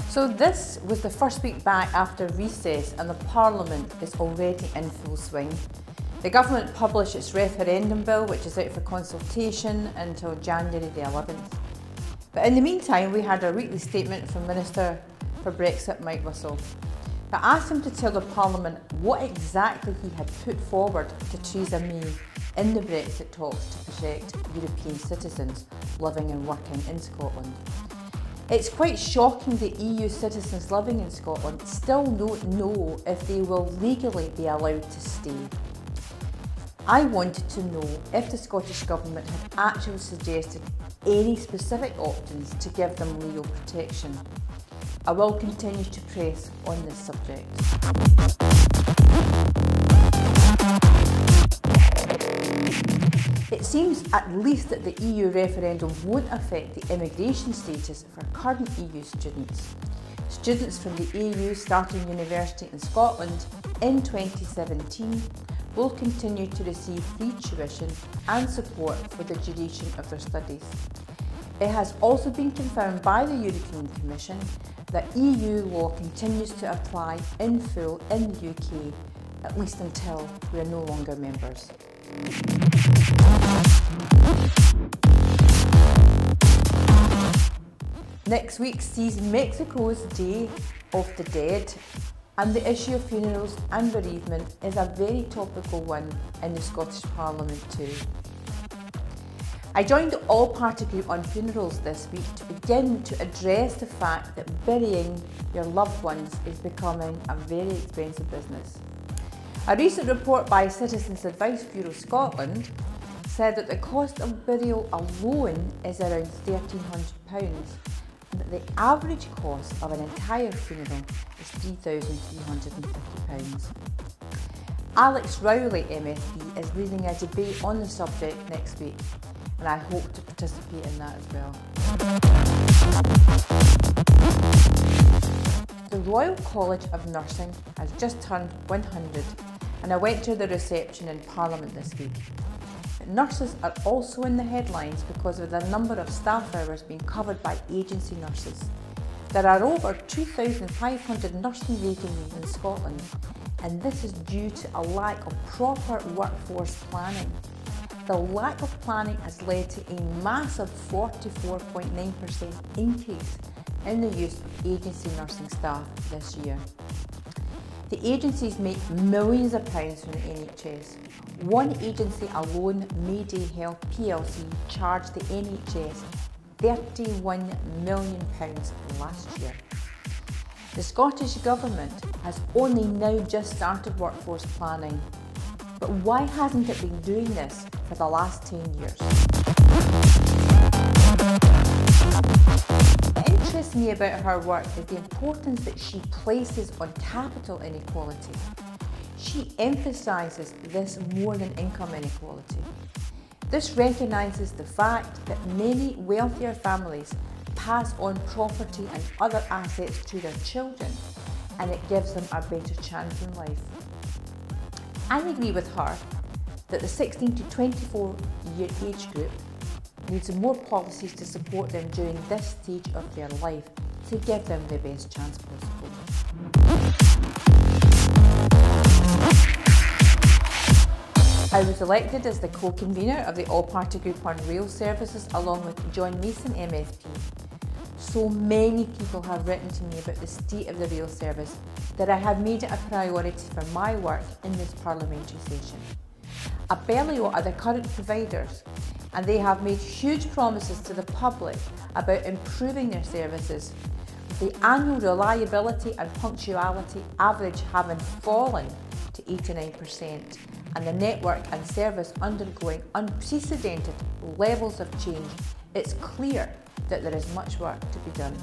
So this was the first week back after recess and the Parliament is already in full swing. The government published its referendum bill, which is out for consultation until January the 11th. But in the meantime, we had a weekly statement from Minister for Brexit, Mike Russell. I asked him to tell the Parliament what exactly he had put forward to Theresa May in the Brexit talks to protect European citizens living and working in Scotland. It's quite shocking that EU citizens living in Scotland still don't know if they will legally be allowed to stay. I wanted to know if the Scottish Government had actually suggested any specific options to give them legal protection. I will continue to press on this subject. It seems at least that the EU referendum won't affect the immigration status for current EU students. Students from the EU starting university in Scotland in 2017 will continue to receive free tuition and support for the duration of their studies. It has also been confirmed by the European Commission that EU law continues to apply in full in the UK, at least until we are no longer members. Next week sees Mexico's Day of the Dead, and the issue of funerals and bereavement is a very topical one in the Scottish Parliament too. I joined the all-party group on funerals this week to begin to address the fact that burying your loved ones is becoming a very expensive business. A recent report by Citizens Advice Bureau Scotland said that the cost of burial alone is around £1,300 and that the average cost of an entire funeral is £3,350. Alex Rowley MSP is leading a debate on the subject next week, and I hope to participate in that as well. The Royal College of Nursing has just turned 100, and I went to the reception in Parliament this week. But nurses are also in the headlines because of the number of staff hours being covered by agency nurses. There are over 2,500 nursing vacancies in Scotland, and this is due to a lack of proper workforce planning. The lack of planning has led to a massive 44.9% increase in the use of agency nursing staff this year. The agencies make millions of pounds from the NHS. One agency alone, Mayday Health plc, charged the NHS £31 million last year. The Scottish Government has only now just started workforce planning, but why hasn't it been doing this for the last 10 years? What interests me about her work is the importance that she places on capital inequality. She emphasises this more than income inequality. This recognises the fact that many wealthier families pass on property and other assets to their children, and it gives them a better chance in life. I agree with her that the 16 to 24 year age group needs more policies to support them during this stage of their life to give them the best chance possible. I was elected as the co-convener of the all-party group on rail services along with John Mason MSP. So many people have written to me about the state of the rail service that I have made it a priority for my work in this parliamentary session. Abellio are the current providers, and they have made huge promises to the public about improving their services, with the annual reliability and punctuality average having fallen to 89%, and the network and service undergoing unprecedented levels of change. It's clear that there is much work to be done.